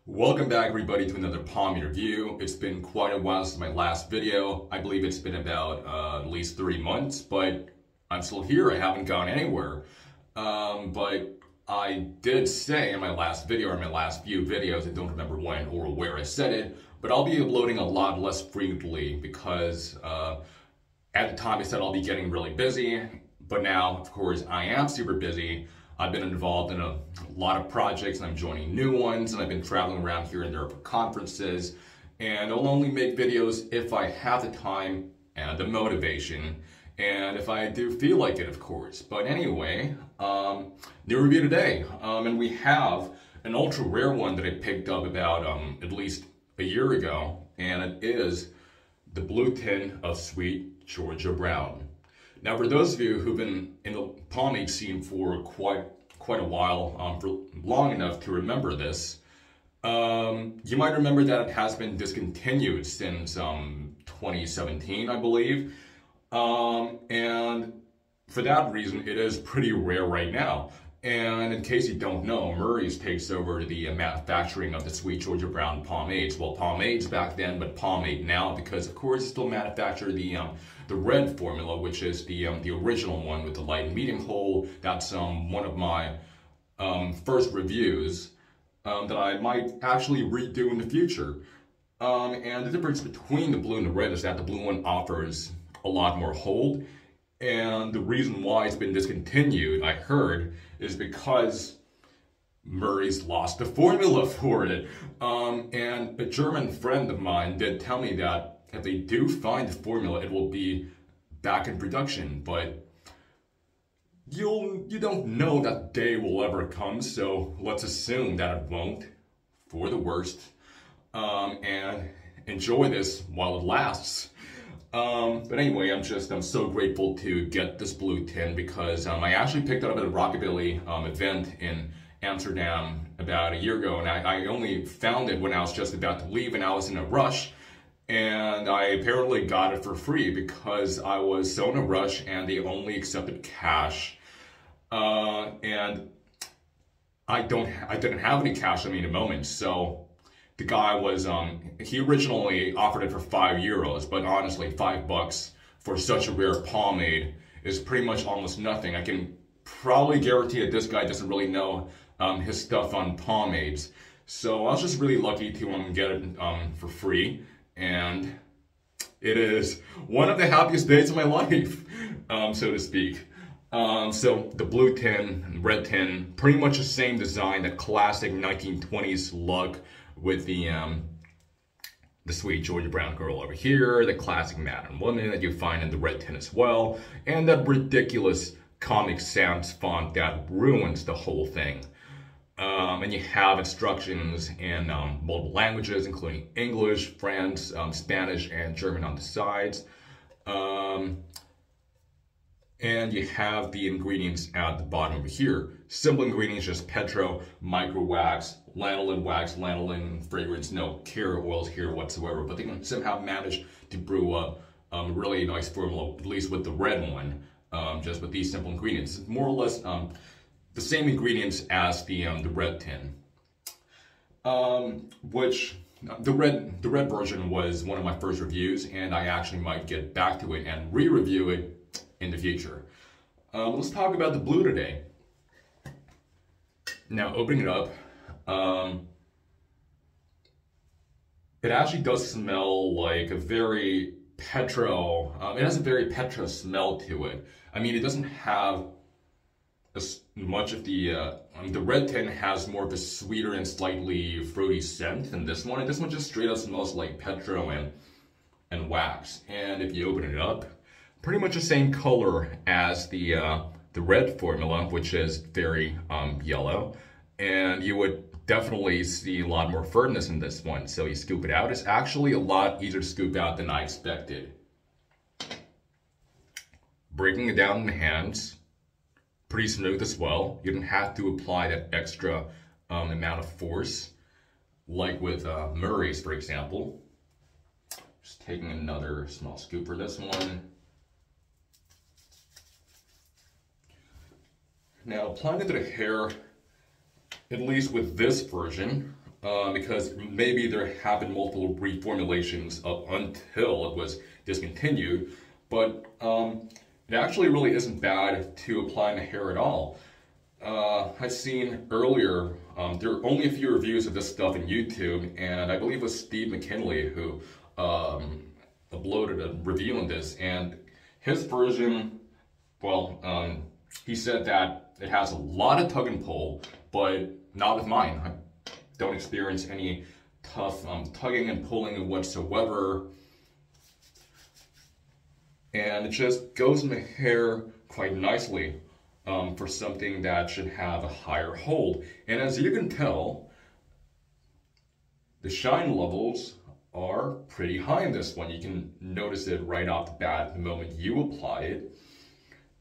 Welcome back everybody to another pomade review. It's been quite a while since my last video. I believe it's been about at least 3 months, but I'm still here. I haven't gone anywhere. But I did say in my last video, or my last few videos, I don't remember when or where I said it, but I'll be uploading a lot less frequently because at the time I said I'll be getting really busy, but now, of course, I am super busy. I've been involved in a lot of projects and I'm joining new ones, and I've been traveling around here and there for conferences, and I'll only make videos if I have the time and the motivation, and if I do feel like it, of course. But anyway, new review today, and we have an ultra rare one that I picked up about at least a year ago, and it is the blue tin of Sweet Georgia Brown. Now, for those of you who've been in the pomade scene for quite a while, for long enough to remember this, you might remember that it has been discontinued since 2017, I believe. And for that reason, it is pretty rare right now. And in case you don't know, Murray's takes over the manufacturing of the Sweet Georgia Brown pomades. Well, pomades back then, but pomade now, because of course it still manufacture the red formula, which is the original one with the light and medium hole. That's one of my first reviews that I might actually redo in the future. And the difference between the blue and the red is that the blue one offers a lot more hold. And the reason why it's been discontinued, I heard, is because Murray's lost the formula for it. And a German friend of mine did tell me that if they do find the formula, it will be back in production. But you don't know that day will ever come, so let's assume that it won't, for the worst. And enjoy this while it lasts. But anyway, I'm so grateful to get this blue tin because I actually picked it up at a Rockabilly event in Amsterdam about a year ago, and I only found it when I was just about to leave and I was in a rush, and I apparently got it for free because I was so in a rush and they only accepted cash, and I didn't have any cash on me in a moment, so the guy was, he originally offered it for €5, but honestly, $5 for such a rare pomade is pretty much almost nothing. I can probably guarantee that this guy doesn't really know his stuff on pomades. So I was just really lucky to get it for free, and it is one of the happiest days of my life, so to speak. So the blue tin, red tin, pretty much the same design, that classic 1920s look, with the Sweet Georgia Brown girl over here, the classic Madam Woman that you find in the red tin as well, and that ridiculous Comic Sans font that ruins the whole thing. And you have instructions in multiple languages, including English, French, Spanish, and German on the sides. And you have the ingredients at the bottom over here. Simple ingredients, just petro, micro wax, lanolin fragrance, no carrot oils here whatsoever, but they can somehow manage to brew up a really nice formula, at least with the red one, just with these simple ingredients. More or less the same ingredients as the red tin. Which the red version was one of my first reviews, and I actually might get back to it and re-review it in the future. Let's talk about the blue today. Now, opening it up, it actually does smell like a very petro, it has a very petro smell to it. I mean, it doesn't have as much of the red tin has more of a sweeter and slightly fruity scent than this one, and this one just straight up smells like petro and wax. And if you open it up, pretty much the same color as the red formula, which is very yellow, and you would definitely see a lot more firmness in this one. So you scoop it out. It's actually a lot easier to scoop out than I expected. Breaking it down in the hands, pretty smooth as well. You don't have to apply that extra amount of force, like with Murray's, for example. Just taking another small scoop for this one. Now, applying it to the hair, at least with this version, because maybe there have been multiple reformulations up until it was discontinued, but it actually really isn't bad to apply in the hair at all. I've seen earlier, there are only a few reviews of this stuff on YouTube, and I believe it was Steve McKinley who uploaded a review on this, and his version, well, he said that it has a lot of tug and pull, but not with mine. I don't experience any tough tugging and pulling whatsoever, and it just goes in the hair quite nicely. For something that should have a higher hold. And as you can tell, the shine levels are pretty high in this one. You can notice it right off the bat the moment you apply it.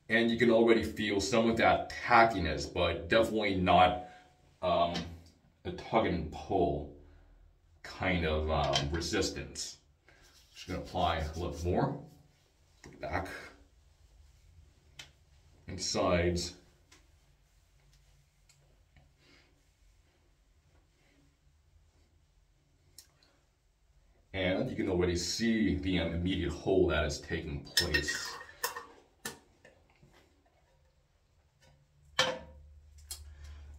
And you can already feel some of that tackiness, but definitely not a tug and pull kind of resistance. Just gonna apply a little more back and sides. And you can already see the immediate hold that is taking place.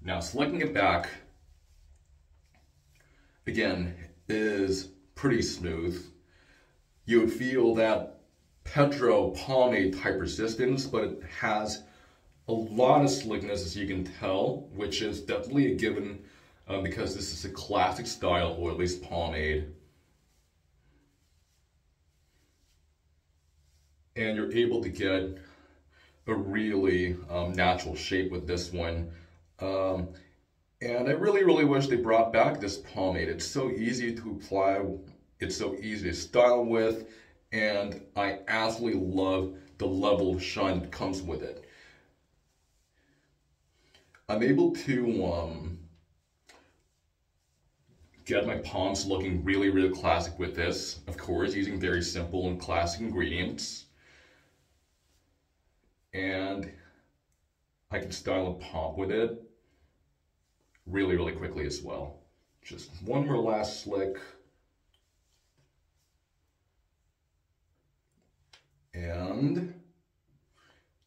Now selecting it back, again, is pretty smooth. You would feel that Petro pomade type resistance, but it has a lot of slickness, as you can tell, which is definitely a given because this is a classic style oil-based pomade. And you're able to get a really natural shape with this one. And I really wish they brought back this pomade. It's so easy to apply, it's so easy to style with, and I absolutely love the level of shine that comes with it. I'm able to get my palms looking really classic with this, of course, using very simple and classic ingredients. And I can style a pomp with it really quickly as well. Just one more last slick. And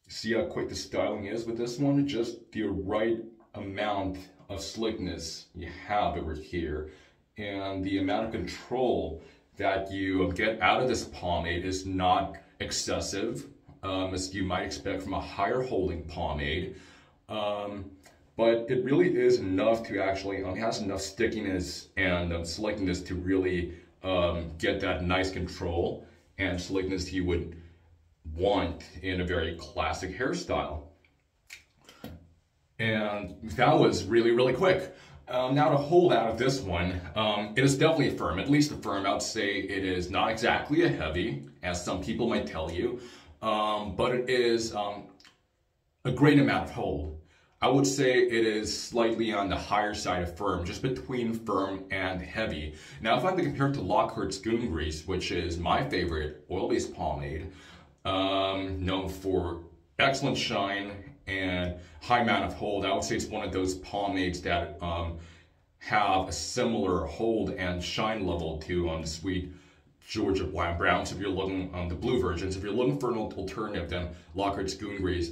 see how quick the styling is with this one? Just the right amount of slickness you have over here. And the amount of control that you get out of this pomade is not excessive, as you might expect from a higher holding pomade. But it really is enough to actually, it has enough stickiness and slickness to really get that nice control and slickness you would want in a very classic hairstyle. And that was really quick. Now to hold out of this one, it is definitely firm, at least firm. I would say it is not exactly a heavy, as some people might tell you, but it is a great amount of hold. I would say it is slightly on the higher side of firm, just between firm and heavy. Now if I had to compare it to Lockhart's Goon Grease, which is my favorite oil-based pomade, known for excellent shine and high amount of hold, I would say it's one of those pomades that have a similar hold and shine level to the sweet Georgia Browns. If you're looking on the blue versions, if you're looking for an alternative, then Lockhart's Goon Grease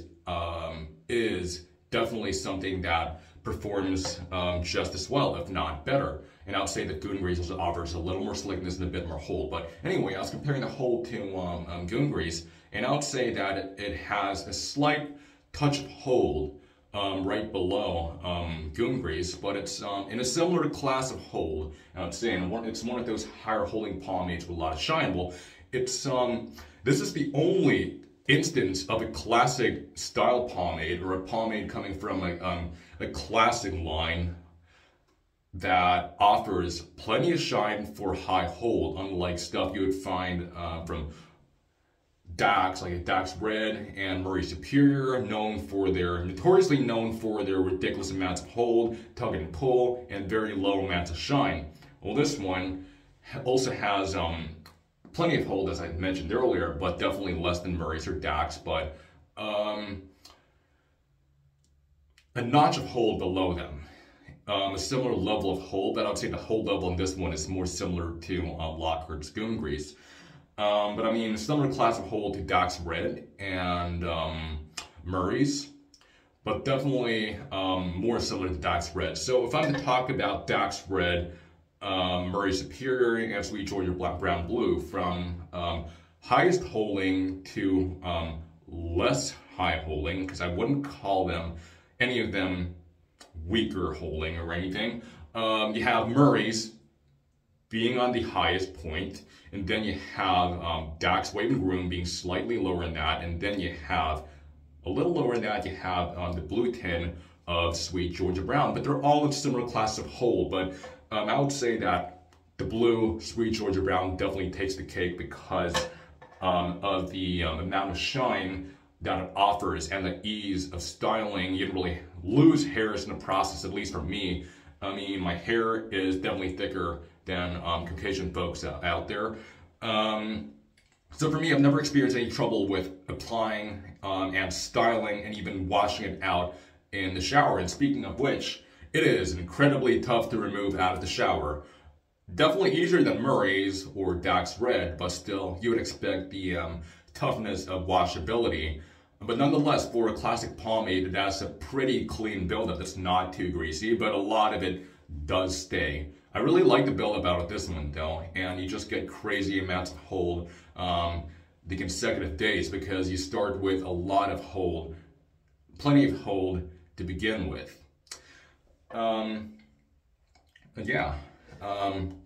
is definitely something that performs just as well, if not better. And I would say that Goon Grease offers a little more slickness and a bit more hold. But anyway, I was comparing the hold to Goon Grease, and I would say that it has a slight touch of hold right below Goon Grease, but it's in a similar class of hold. And I would say it's one of those higher holding pomades with a lot of shine. Well, it's this is the only instance of a classic style pomade, or a pomade coming from a classic line that offers plenty of shine for high hold, unlike stuff you would find from Dax, like a Dax Red and Murray Superior, notoriously known for their ridiculous amounts of hold, tug and pull, and very low amounts of shine. Well, this one also has plenty of hold, as I mentioned earlier, but definitely less than Murray's or Dax, but a notch of hold below them. a similar level of hold, but I would say the hold level in this one is more similar to Lockhart's Goon Grease. But I mean, similar class of hold to Doc's Red and Murray's, but definitely more similar to Doc's Red. So if I'm to talk about Doc's Red, Murray's Superior, and Sweet Georgia Brown Blue, from highest holding to less high holding, because I wouldn't call them, any of them, weaker holding or anything. You have Murray's being on the highest point, and then you have Doc's Wave and Groom being slightly lower than that, and then you have a little lower than that, you have the blue tin of Sweet Georgia Brown, but they're all in similar class of hold. But I would say that the blue Sweet Georgia Brown definitely takes the cake because of the amount of shine that it offers and the ease of styling. You don't really lose hairs in the process, at least for me. I mean, my hair is definitely thicker than Caucasian folks out there. So for me, I've never experienced any trouble with applying and styling and even washing it out in the shower. And speaking of which, it is incredibly tough to remove out of the shower. Definitely easier than Murray's or Doc's Red, but still, you would expect the toughness of washability. But nonetheless, for a classic pomade, it has a pretty clean buildup that's not too greasy, but a lot of it does stay. I really like the buildup out of this one though, and you just get crazy amounts of hold the consecutive days, because you start with a lot of hold, plenty of hold to begin with.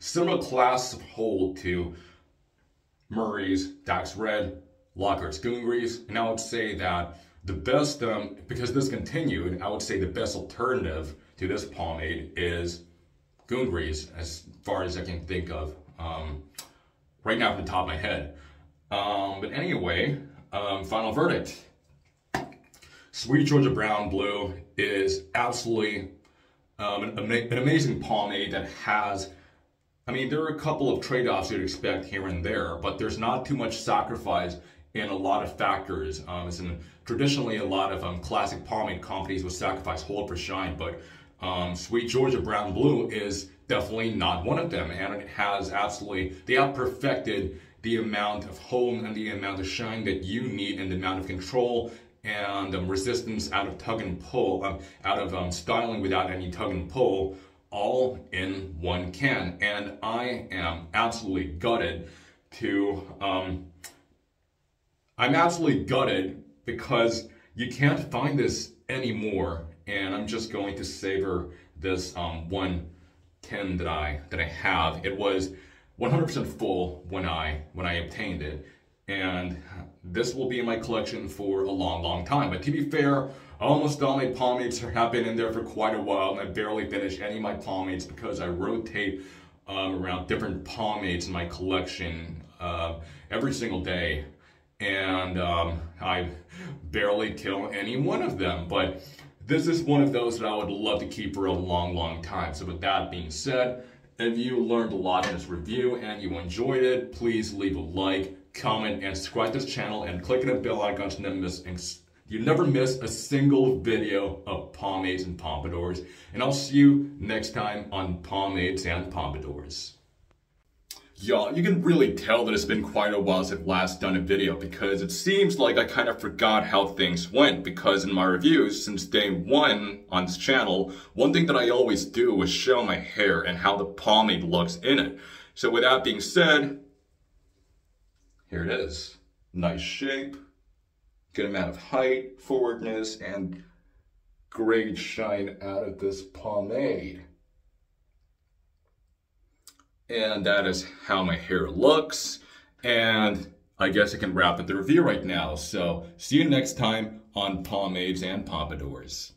Similar class of hold to Murray's, Doc's Red, Lockhart's Goon Grease, and I would say that the best, because this continued, I would say the best alternative to this pomade is Goon Grease, as far as I can think of right now from the top of my head. But anyway, final verdict. Sweet Georgia Brown Blue is absolutely an amazing pomade that has, I mean, there are a couple of trade-offs you'd expect here and there, but there's not too much sacrifice in a lot of factors. Traditionally, a lot of classic pomade companies will sacrifice hold for shine, but Sweet Georgia Brown Blue is definitely not one of them, and it has absolutely, they have perfected the amount of hold and the amount of shine that you need, and the amount of control and resistance out of tug and pull, out of styling without any tug and pull, all in one can. And I am absolutely gutted to, I'm absolutely gutted because you can't find this anymore, and I'm just going to savor this one tin that I have. It was 100% full when I obtained it, and this will be in my collection for a long time. But to be fair, almost all my pomades have been in there for quite a while, and I barely finished any of my pomades because I rotate around different pomades in my collection every single day, and I barely kill any one of them. But this is one of those that I would love to keep for a long time. So with that being said, if you learned a lot in this review and you enjoyed it, please leave a like, comment, and subscribe to this channel, and click on the bell icon to never miss a single video of pomades and pompadours. And I'll see you next time on Pomades and Pompadours. Y'all, you can really tell that it's been quite a while since I've last done a video, because it seems like I kind of forgot how things went, because in my reviews since day one on this channel, one thing that I always do is show my hair and how the pomade looks in it. So with that being said, here it is. Nice shape, good amount of height, forwardness, and great shine out of this pomade. And that is how my hair looks. And I guess I can wrap up the review right now. So see you next time on Pomades and Pompadours.